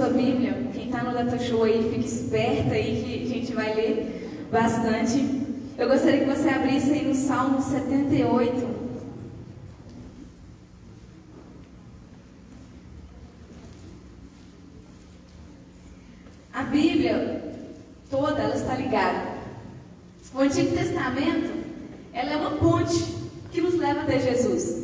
sua Bíblia, quem está no Data Show aí, fique esperta aí que a gente vai ler bastante. Eu gostaria que você abrisse aí no Salmo 78. A Bíblia toda, ela está ligada. O Antigo Testamento, ela é uma ponte que nos leva até Jesus.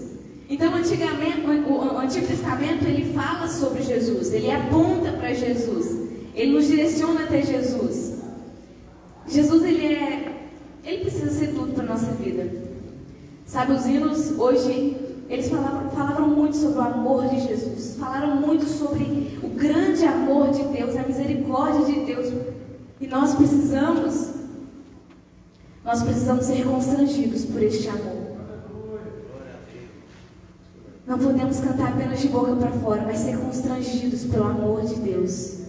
Então, o Antigo Testamento, ele fala sobre Jesus, ele aponta para Jesus, ele nos direciona até Jesus. Jesus, ele precisa ser tudo para a nossa vida. Sabe, os hinos hoje, eles falavam muito sobre o amor de Jesus, falaram muito sobre o grande amor de Deus, a misericórdia de Deus. E nós precisamos ser constrangidos por este amor. Não podemos cantar apenas de boca para fora, mas ser constrangidos pelo amor de Deus.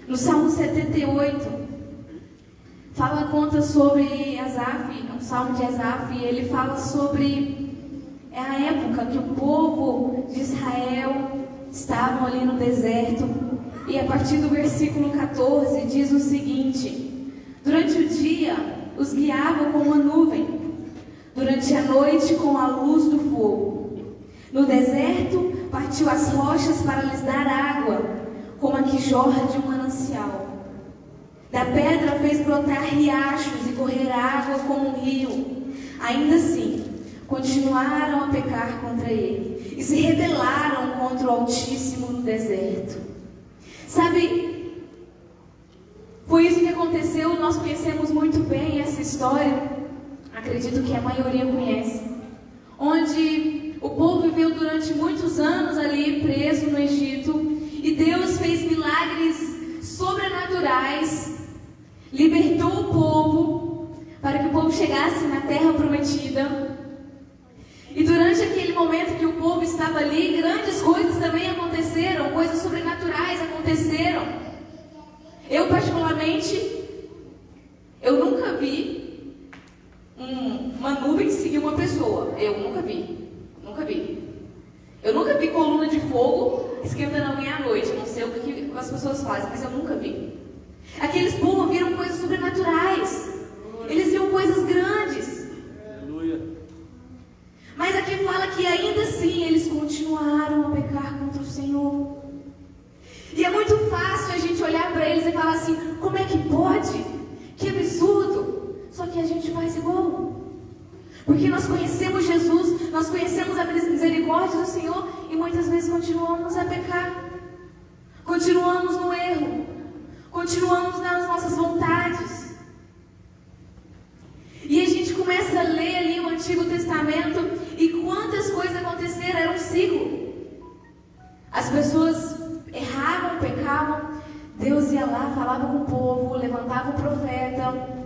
No Salmo 78, conta sobre Asaf, é um salmo de Asaf, e ele fala sobre a época que o povo de Israel estavam ali no deserto. E a partir do versículo 14 diz o seguinte: durante o dia os guiava com uma nuvem, durante a noite com a luz do fogo. No deserto partiu as rochas para lhes dar água, como a que jorra de um manancial. Da pedra fez brotar riachos e correr água como um rio. Ainda assim, continuaram a pecar contra ele e se rebelaram contra o Altíssimo no deserto. Sabe, foi isso que aconteceu. Nós conhecemos muito bem essa história, acredito que a maioria conhece, onde o povo viveu durante muitos anos ali preso no Egito, e Deus fez milagres sobrenaturais, libertou o povo para que o povo chegasse na terra prometida. E durante aquele momento que o povo estava ali, grandes coisas também aconteceram, coisas sobrenaturais aconteceram. Eu particularmente, eu nunca vi uma nuvem seguir uma pessoa. Eu nunca vi. Eu nunca vi coluna de fogo esquentando alguém à noite. Não sei o que as pessoas fazem, mas eu nunca vi. Aqueles povos viram coisas sobrenaturais. Eles viram coisas grandes. Aleluia. Mas aqui fala que ainda assim eles continuaram a pecar contra o Senhor. E é muito fácil a gente olhar para eles e falar assim: como é que pode? Que absurdo! Só que a gente faz igual. Porque nós conhecemos Jesus, nós conhecemos a misericórdia do Senhor e muitas vezes continuamos a pecar, continuamos no erro, continuamos nas nossas vontades. E a gente começa a ler ali o Antigo Testamento e quantas coisas aconteceram, era um ciclo. As pessoas erravam, pecavam, Deus ia lá, falava com o povo, levantava o profeta.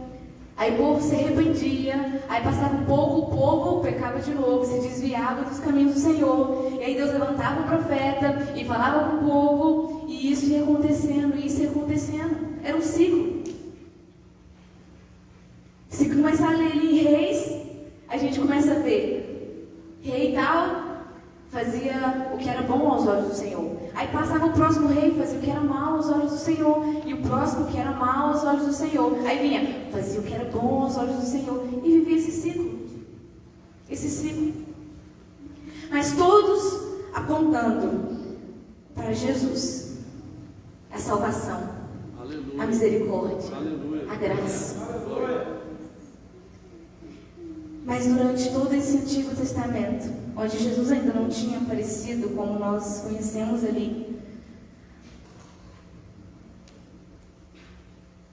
Aí o povo se arrependia, aí passava um pouco, o povo pecava de novo, se desviava dos caminhos do Senhor. E aí Deus levantava o profeta e falava com o povo, e isso ia acontecendo, e isso ia acontecendo. Era um ciclo. Se começar a ler ali em Reis, a gente começa a ver rei tal fazia o que era bom aos olhos do Senhor. Aí passava o próximo rei, fazia o que era mal aos olhos do Senhor. E o próximo que era mal aos olhos do Senhor. Aí vinha, fazia o que era bom aos olhos do Senhor. E vivia esse ciclo. Esse ciclo. Mas todos apontando para Jesus. A salvação. Aleluia. A misericórdia. Aleluia. A graça. Aleluia. Mas durante todo esse Antigo Testamento, onde Jesus ainda não tinha aparecido como nós conhecemos ali,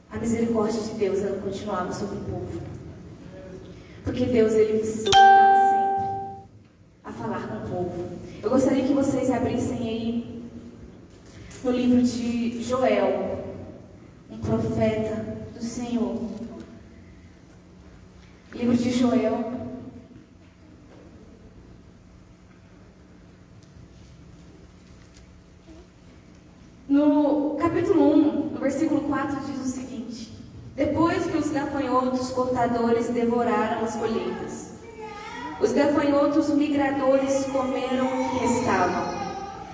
a misericórdia de Deus, ela continuava sobre o povo. Porque Deus, ele estava sempre a falar com o povo. Eu gostaria que vocês abrissem aí no livro de Joel, um profeta do Senhor. Livro de Joel. No capítulo 1, no versículo 4, diz o seguinte: depois que os gafanhotos cortadores devoraram as colheitas, os gafanhotos migradores comeram o que restava.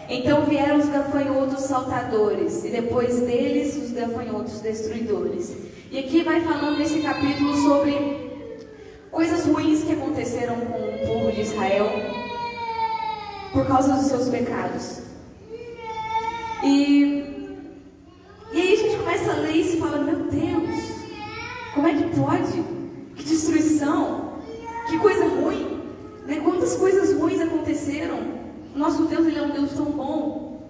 Então vieram os gafanhotos saltadores, e depois deles os gafanhotos destruidores. E aqui vai falando nesse capítulo sobre coisas ruins que aconteceram com o povo de Israel por causa dos seus pecados. E aí a gente começa a ler isso e fala, meu Deus, como é que pode? Que destruição, que coisa ruim, né? Quantas coisas ruins aconteceram. Nosso Deus, Ele é um Deus tão bom.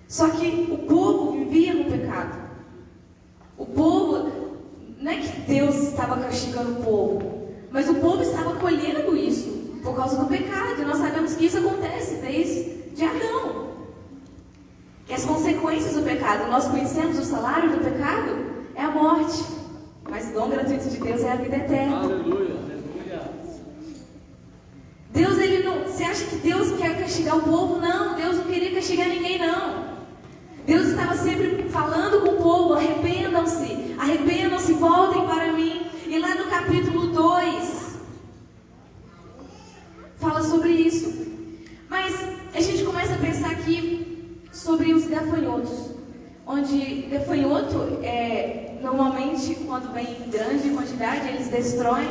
Só que o povo vivia no pecado. O povo, não é que Deus estava castigando o povo, mas o povo estava colhendo isso por causa do pecado. E nós sabemos que isso acontece desde Adão. Que as consequências do pecado, nós conhecemos o salário do pecado, é a morte. Mas o dom gratuito de Deus é a vida eterna. Aleluia, aleluia. Deus, Ele não... Você acha que Deus quer castigar o povo? Não, Deus não queria castigar ninguém, não. Deus estava sempre falando com o povo, arrependam-se, voltem para mim. E lá no capítulo 2, fala sobre isso. Mas a gente começa a pensar aqui sobre os gafanhotos. Onde gafanhoto, normalmente, quando vem em grande quantidade, eles destroem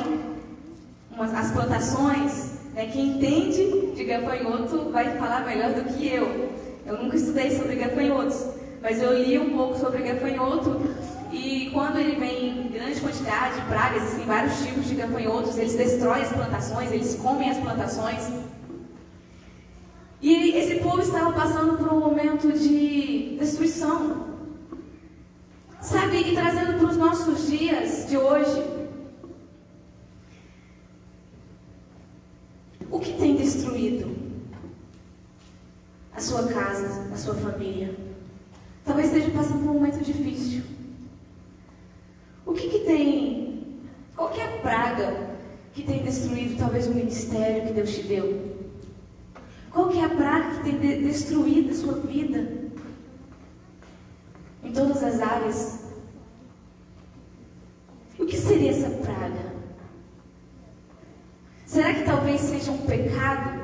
as plantações. Né? Quem entende de gafanhoto vai falar melhor do que eu. Eu nunca estudei sobre gafanhotos, mas eu li um pouco sobre gafanhoto. E quando ele vem em grande quantidade, pragas, existem vários tipos de gafanhotos, eles destroem as plantações, eles comem as plantações. E esse povo estava passando por um momento de destruição. Sabe, e trazendo para os nossos dias de hoje, o que tem destruído a sua casa, a sua família? Talvez esteja passando por um momento difícil. O que tem? Qual que é a praga que tem destruído talvez o ministério que Deus te deu? Qual que é a praga que tem destruído a sua vida? Em todas as áreas. O que seria essa praga? Será que talvez seja um pecado?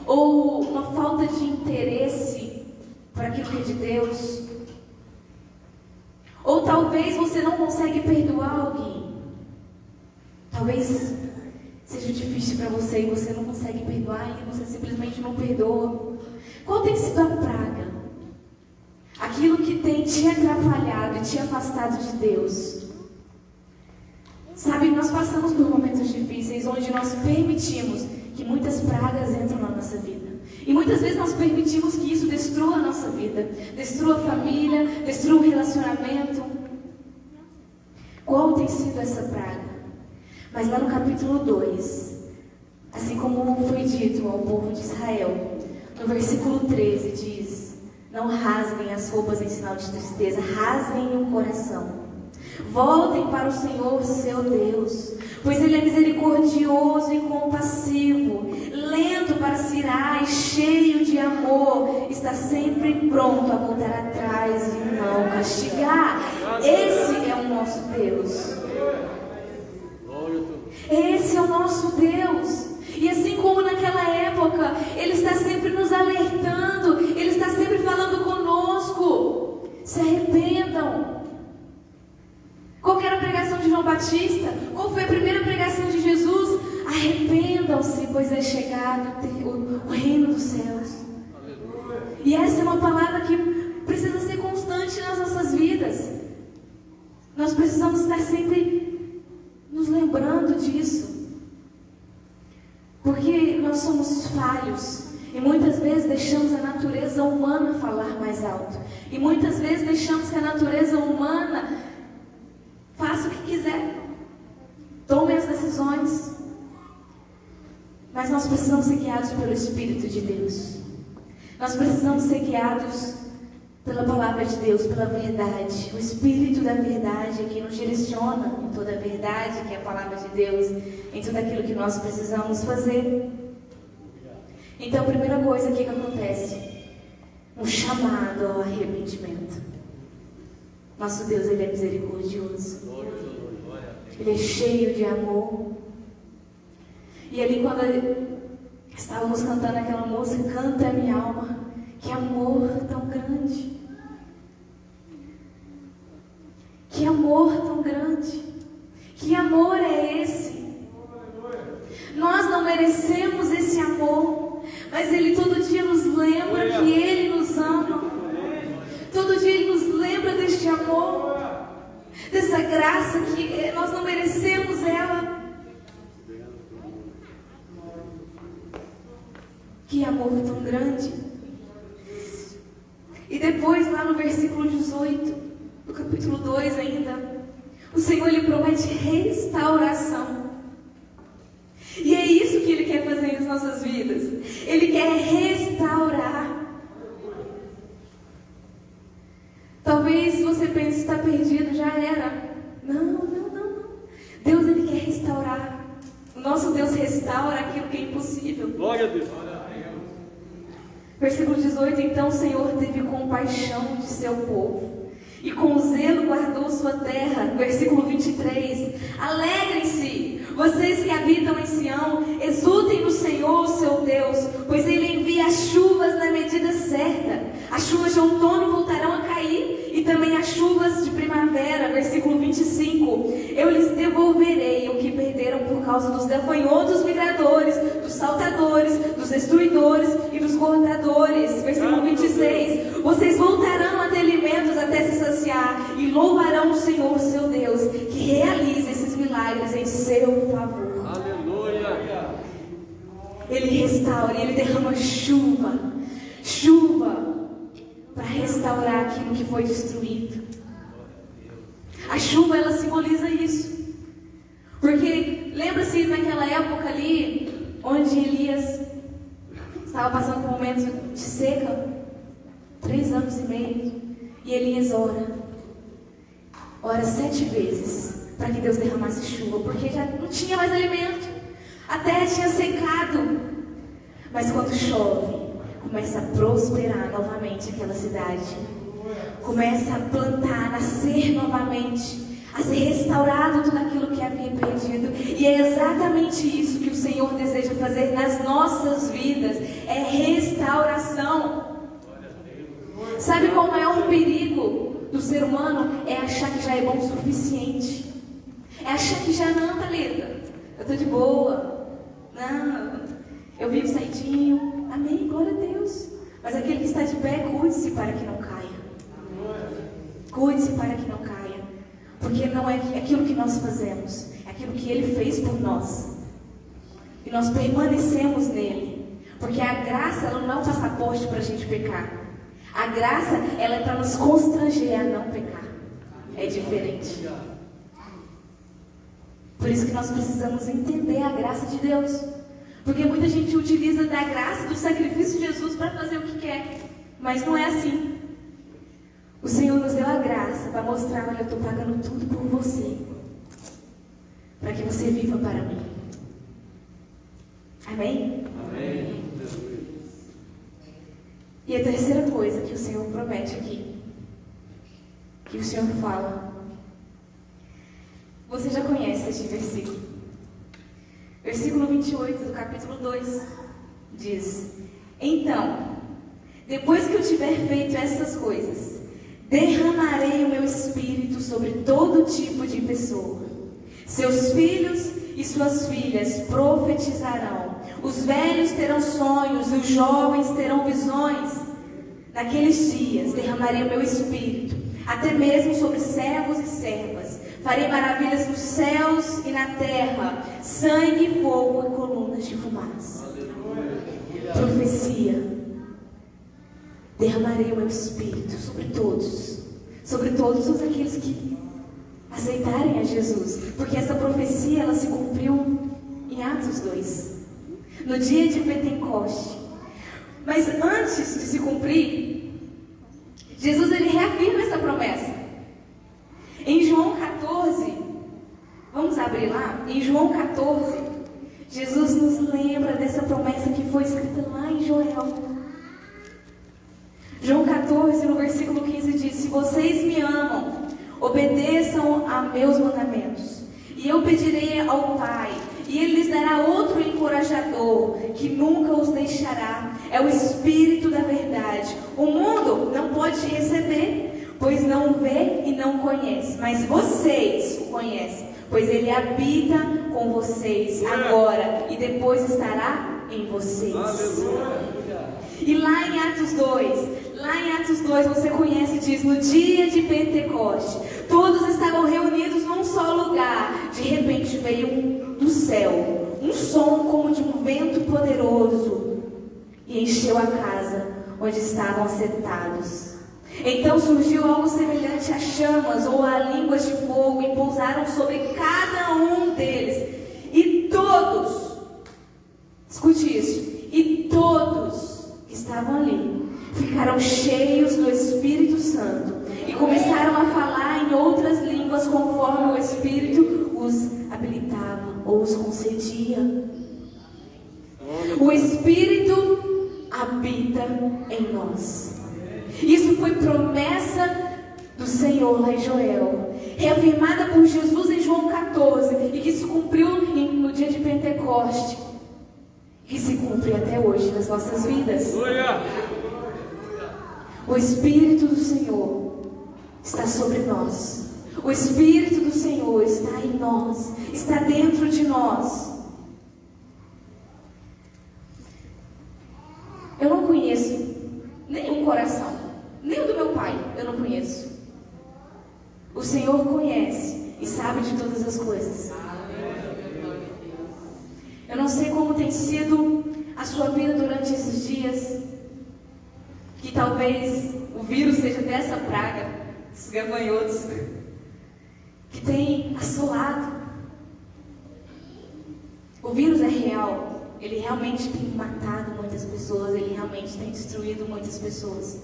Ou uma falta de interesse para aquilo que é de Deus? Ou talvez você não consegue perdoar alguém. Talvez seja difícil para você e você não consegue perdoar e você simplesmente não perdoa. Qual tem sido a praga? Aquilo que tem te atrapalhado e te afastado de Deus. Sabe, nós passamos por momentos difíceis onde nós permitimos que muitas pragas entram na nossa vida. E muitas vezes nós permitimos que isso destrua a nossa vida, destrua a família, destrua o relacionamento. Qual tem sido essa praga? Mas lá no capítulo 2, assim como foi dito ao povo de Israel, no versículo 13 diz: não rasguem as roupas em sinal de tristeza, rasguem o coração. Voltem para o Senhor, seu Deus, pois Ele é misericordioso e compassivo, lento para se irar e cheio de amor, está sempre pronto a voltar atrás e não castigar. Esse é o nosso Deus. Esse é o nosso Deus. E assim como naquela época, Ele está sempre nos alertando, Ele está sempre falando conosco. Se arrependam. Qual era a pregação de João Batista? Qual foi a primeira pregação de Jesus? Arrependam-se, pois é chegado o reino dos céus. E essa é uma palavra que precisa ser constante nas nossas vidas. Nós precisamos estar sempre nos lembrando disso. Porque nós somos falhos. E muitas vezes deixamos a natureza humana falar mais alto. E muitas vezes deixamos que a natureza humana faça o que quiser. Tome as decisões. Mas nós precisamos ser guiados pelo Espírito de Deus. Nós precisamos ser guiados pela palavra de Deus, pela verdade. O Espírito da verdade é quem nos direciona em toda a verdade, que é a palavra de Deus, em tudo aquilo que nós precisamos fazer. Então, a primeira coisa que acontece, um chamado ao arrependimento. Nosso Deus, Ele é misericordioso. Ele é cheio de amor. E ali, quando Estávamos cantando aquela música, canta minha alma, que amor tão grande. Que amor tão grande. Que amor é esse? Nós não merecemos esse amor, mas Ele todo dia nos lembra que Ele nos ama. Todo dia Ele nos lembra deste amor, dessa graça que nós não merecemos ela. Que amor tão grande. E depois, lá no versículo 18, do capítulo 2 ainda, o Senhor Ele promete restauração. E é isso que Ele quer fazer nas nossas vidas. Ele quer restaurar. Talvez você pense, está perdido, já era. Não. Deus, Ele quer restaurar. O nosso Deus restaura aquilo que é impossível. Glória a Deus. Versículo 18, então o Senhor teve compaixão de seu povo, e com zelo guardou sua terra. Versículo 23, alegrem-se, vocês que habitam em Sião, exultem no Senhor, seu Deus, pois Ele envia as chuvas na medida certa. As chuvas de outono voltarão a cair, e também as chuvas de primavera. Versículo 25, eu lhes devolverei o que perderam por causa dos gafanhotos migradores, dos saltadores, dos destruidores e dos cortadores. Versículo 26, vocês voltarão a ter alimentos até se saciar, e louvarão o Senhor, seu Deus, que realiza esses milagres em seu favor. Aleluia. Ele restaura, Ele derrama chuva para restaurar aquilo que foi destruído. A chuva, ela simboliza isso. Porque lembra-se naquela época ali, onde Elias estava passando por um momento de seca, 3 anos e meio, e Elias ora 7 vezes para que Deus derramasse chuva, porque já não tinha mais alimento, a terra tinha secado. Mas quando chove, começa a prosperar novamente aquela cidade, começa a plantar, a nascer novamente, a ser restaurado tudo aquilo que havia perdido. E é exatamente isso que o Senhor deseja fazer nas nossas vidas, é restauração. Sabe qual é o maior perigo do ser humano? É achar que já é bom o suficiente, é achar que já não, Thalita, eu estou de boa, não, eu vivo certinho, amém, glória a Deus. Mas aquele que está de pé, cuide-se para que não caia. Cuide-se para que não caia. Porque não é aquilo que nós fazemos, é aquilo que Ele fez por nós. E nós permanecemos nele. Porque a graça, ela não é um passaporte para a gente pecar. A graça, ela é para nos constranger a não pecar. É diferente. Por isso que nós precisamos entender a graça de Deus. Porque muita gente utiliza da graça, do sacrifício de Jesus para fazer o que quer. Mas não é assim. O Senhor nos deu a graça para mostrar, olha, eu estou pagando tudo por você, para que você viva para mim. Amém? Amém. E a terceira coisa que o Senhor promete aqui, que o Senhor fala, você já conhece este versículo. Versículo 28 do capítulo 2 diz: então, depois que eu tiver feito essas coisas, derramarei o meu espírito sobre todo tipo de pessoa. Seus filhos e suas filhas profetizarão, os velhos terão sonhos e os jovens terão visões. Naqueles dias derramarei o meu espírito, até mesmo sobre servos e servas. Farei maravilhas nos céus e na terra, sangue, fogo e colunas de fumaça. Profecia. Derramarei o meu espírito sobre todos aqueles que aceitarem a Jesus. Porque essa profecia, ela se cumpriu em Atos 2, no dia de Pentecoste. Mas antes de se cumprir, Jesus, ele reafirma essa promessa. Em João 14, vamos abrir lá? Em João 14, Jesus nos lembra dessa promessa que foi escrita lá em Joel. João 14, no versículo 15 diz: se vocês me amam, obedeçam a meus mandamentos, e eu pedirei ao Pai, e Ele lhes dará outro encorajador, que nunca os deixará. É o Espírito da verdade. O mundo não pode receber, pois não o vê e não o conhece. Mas vocês o conhecem, pois Ele habita com vocês agora e depois estará em vocês. E lá em Atos 2, você conhece, diz: no dia de Pentecoste, todos estavam reunidos num só lugar. De repente veio do céu um som como de um vento poderoso e encheu a casa onde estavam assentados. Então surgiu algo semelhante a chamas ou a línguas de fogo e pousaram sobre cada um deles. E todos, escute isso, e todos que estavam ali ficaram cheios do Espírito Santo e começaram a falar em outras línguas conforme o Espírito os habilitava ou os concedia. O Espírito habita em nós. Isso foi promessa do Senhor lá em Joel, reafirmada por Jesus em João 14, e que se cumpriu no dia de Pentecoste, e se cumpre até hoje nas nossas vidas. O Espírito do Senhor está sobre nós. O Espírito do Senhor está em nós, está dentro de nós. Eu não conheço nenhum coração, nem o do meu pai, eu não conheço. O Senhor conhece e sabe de todas as coisas. Eu não sei como tem sido a sua vida durante esses dias, que talvez o vírus seja dessa praga, esses gafanhotos, que tem assolado. O vírus é real, ele realmente tem matado muitas pessoas, ele realmente tem destruído muitas pessoas.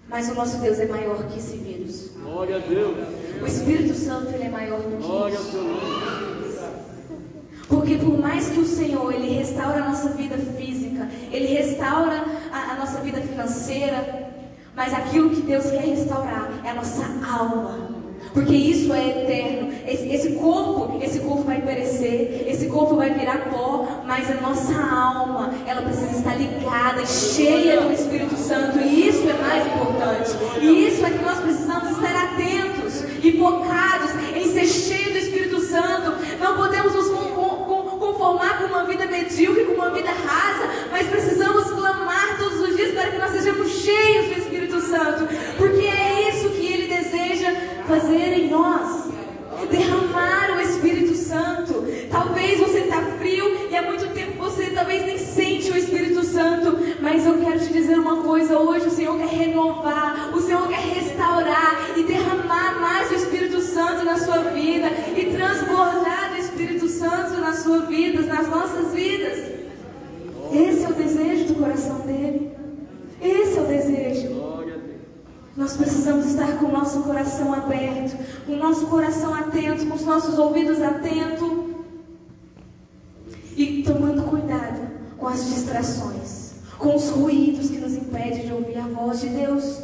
Mas o nosso Deus é maior que esse vírus. Glória a Deus. O Espírito Santo, ele é maior do que Glória isso. ao seu nome. Porque por mais que o Senhor, ele restaura a nossa vida física, ele restaura a nossa vida financeira, mas aquilo que Deus quer restaurar é a nossa alma. Porque isso é eterno. Esse corpo vai perecer, esse corpo vai virar pó, mas a nossa alma, ela precisa estar ligada e cheia do Espírito Santo, e isso é mais importante. E isso é que nós precisamos estar atentos e focados em ser cheio do Espírito Santo. Não podemos nos conformar com uma vida medíocre, com uma vida rasa, mas precisamos clamar todos os dias para que nós sejamos cheios do Espírito Santo, porque é isso que Ele deseja fazer em nós, derramar o Espírito Santo. Talvez você está frio e há muito tempo você talvez nem sente o Espírito Santo, mas eu quero te dizer uma coisa: hoje o Senhor quer renovar, o Senhor quer restaurar e derramar mais o Espírito Santo na sua vida e transbordar do Espírito Santo na sua vida, nas nossas vidas. Esse é o desejo do coração dele. Esse é o desejo. Nós precisamos estar com o nosso coração aberto, com o nosso coração atento, com os nossos ouvidos atentos e tomando cuidado com as distrações, com os ruídos que nos impedem de ouvir a voz de Deus,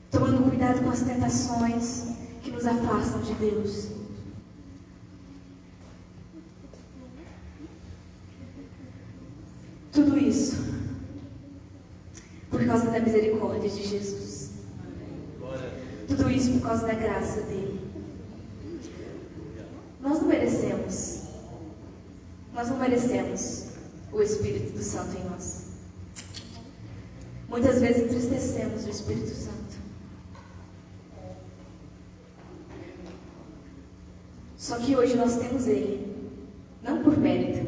tomando cuidado com as tentações que nos afastam de Deus. Tudo isso por causa da misericórdia de Jesus. Tudo isso por causa da graça dele. Nós não merecemos. Nós não merecemos o Espírito Santo em nós. Muitas vezes entristecemos o Espírito Santo. Só que hoje nós temos ele, não por mérito,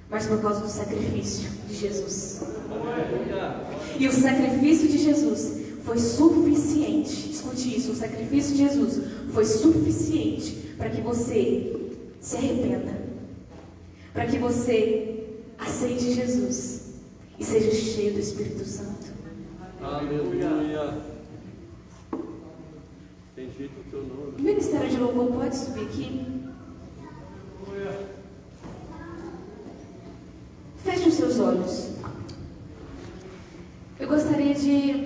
mas por causa do sacrifício de Jesus. E o sacrifício de Jesus foi suficiente. Escute isso: o sacrifício de Jesus foi suficiente para que você se arrependa, para que você aceite Jesus e seja cheio do Espírito Santo. Aleluia. Tem jeito o teu nome. O Ministério de Louvor pode subir aqui? Feche os seus olhos. Eu gostaria de